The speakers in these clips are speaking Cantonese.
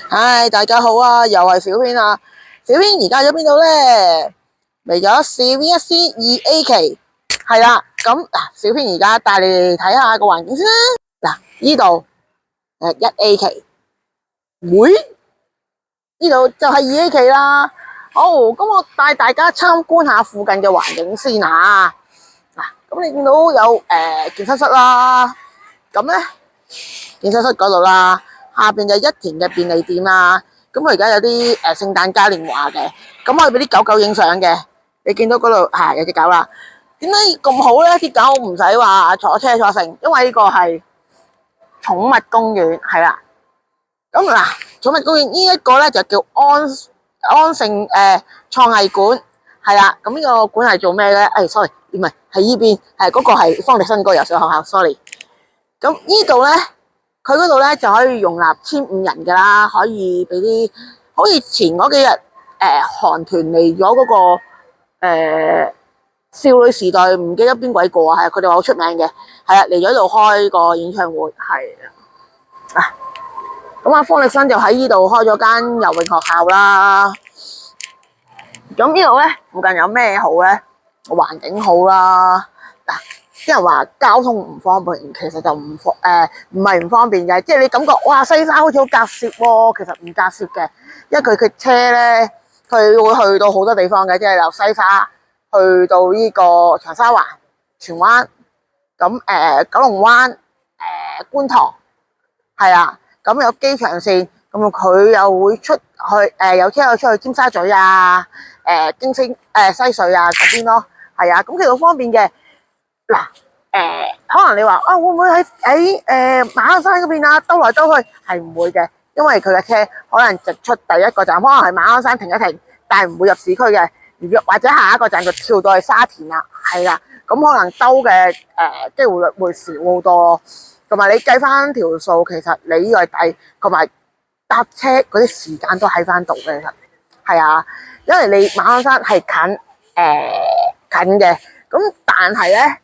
嗨，大家好啊，又係小編啊。小編而家喺邊度呢？嚟咗 CVSC 2A 期，係啦。咁嗱，小編而家帶你哋睇下個環境先啦。嗱，呢度1A 期，呢度就係2A 期啦。好，咁我帶大家參觀下附近嘅環境先啊。嗱，咁你見到有健身室啦，咁呢健身室嗰度啦，下邊就一田嘅便利店啦。咁佢而家有啲聖誕嘉年華嘅，咁可以俾啲狗狗影相嘅。你見到嗰度有隻狗啦，點解咁好咧？啲狗唔使話坐車坐成，因為呢個係寵物公園，係啦。咁嗱，寵物公園呢一個咧就叫安盛創藝館，係啦。咁呢個館係做咩咧？sorry，唔係呢邊，係嗰個係方力申嗰個游水學校，sorry。咁呢度咧，佢嗰度咧就可以容納1500人噶啦，可以俾啲好似前嗰幾日韓團嚟咗嗰個少女時代，唔記得邊鬼個啊，係佢哋話好出名嘅，係啊，嚟咗度開個演唱會，係啊。咁方力申就喺呢度開咗間游泳學校啦。咁呢度咧附近有咩好咧？環境好啦。嗱，啲人話交通唔方便，其實就唔係唔方便嘅，即係你感覺哇西沙好似好隔涉喎，其實唔隔涉嘅，因為佢車咧，佢會去到好多地方嘅，即係由西沙去到呢個長沙灣、荃灣，咁九龍灣、觀塘，係啊，咁有機場線，咁佢又會出去有車又出去尖沙咀啊、京星西隧啊嗰邊咯，係啊，咁其實好方便嘅。嗱，可能你話會唔會喺馬鞍山嗰邊啊兜來兜去？係唔會嘅，因為佢嘅車可能直出第一個站，可能係馬鞍山停一停，但係唔會入市區嘅，或者下一個站就跳到去沙田啦，係啦，咁可能兜嘅機會率會少好多，同埋你計翻條數，其實你呢個抵，同埋搭車嗰啲時間都喺翻度嘅，其實係啊，因為你馬鞍山係近嘅，咁但係咧。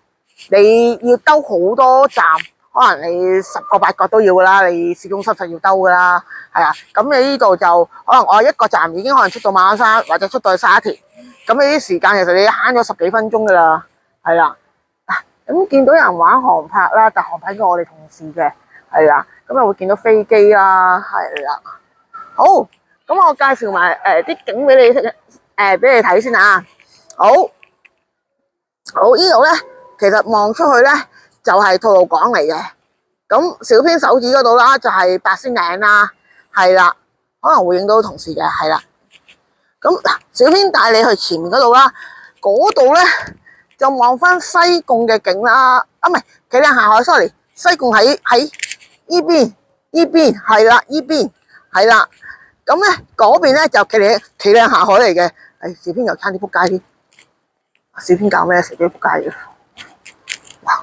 你要兜好多站，可能你10個8個都要噶啦，你市中心就要兜噶啦，係啊。咁你呢度就可能我一個站已經可能出到馬鞍山，或者出到去沙田，咁你啲時間其實你慳咗10幾分鐘噶啦，係啦。咁見到有人玩航拍啦，但航拍係我哋同事嘅，係啦。咁又會見到飛機啦，係啦。好，咁我介紹埋啲景俾你俾你睇先啊。好，呢度咧。其實望出去咧就係吐露港嚟嘅，咁小編手指嗰度啦就係八仙嶺啦，係啦，可能會影到同事嘅，係啦。咁嗱，小編帶你去前面嗰度啦，嗰度咧就望翻西貢嘅景啦，唔係企嶺下海 ，sorry， 西貢喺呢邊係啦，呢邊係啦，咁咧嗰邊咧就企嶺下海嚟嘅，小編又差啲仆街添，小編教咩？食咗仆街嘅。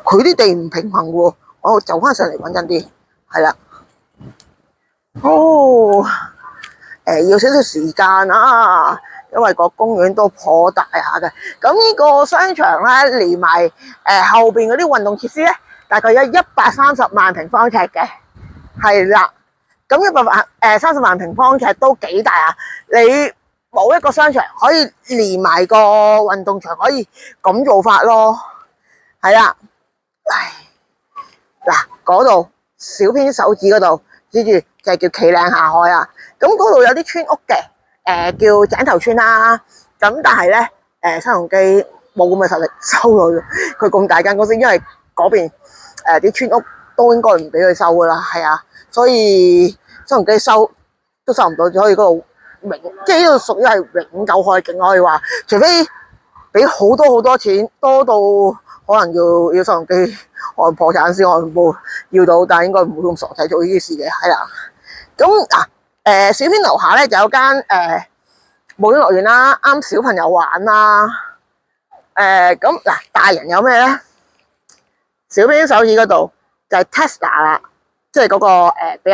佢啲地唔平衡喎，我就翻上嚟穩陣啲，係啦。要少少時間啊，因為個公園都頗大下嘅。咁呢個商場咧，連埋後邊嗰啲運動設施咧，大概有130萬平方尺嘅，係啦。咁130萬平方尺都幾大啊！你冇一個商場可以連埋個運動場，可以咁做法咯，係啦。嗱，嗰度小編手指嗰度指住就係叫企嶺下海啊。咁嗰度有啲村屋嘅，叫井頭村啦。咁但係咧，新鴻基冇咁嘅實力收佢咁大間公司，因為嗰邊啲村屋都應該唔俾佢收噶啦，係啊。所以新鴻基收都收唔到，所以嗰度即係呢度屬於係永久海景，可以話，除非俾好多錢，多到可能要新鴻基可能破產先可能冇要到，但係應該唔會咁傻仔做呢啲事嘅，係啦。咁小編樓下咧就有間冒險樂園啦，啱小朋友玩啦。咁大人有咩咧？小編手指嗰度就係 Tesla 啦，即係嗰個俾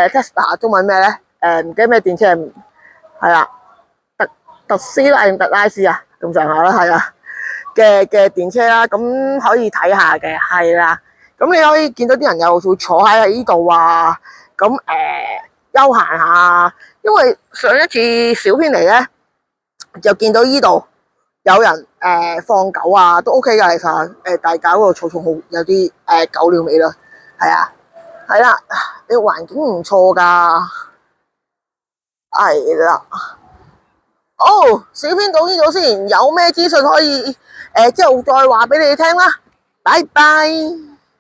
Tesla 中文咩咧？唔記得咩電車係啦，特斯拉定特拉斯啊，咁上下啦，係啊。嘅電車啦，咁可以睇下嘅，係啦。咁你可以見到啲人又會坐喺呢度啊。咁休閒下，因為上一次小編嚟咧，就見到依度有人放狗啊，都 OK 噶，其實大搞嗰個草叢好有啲狗尿味咯，係啊，係啦，呢個環境唔錯噶，係啦。好，小編到呢度先，有咩資訊可以之後再話俾你哋聽啦，拜拜。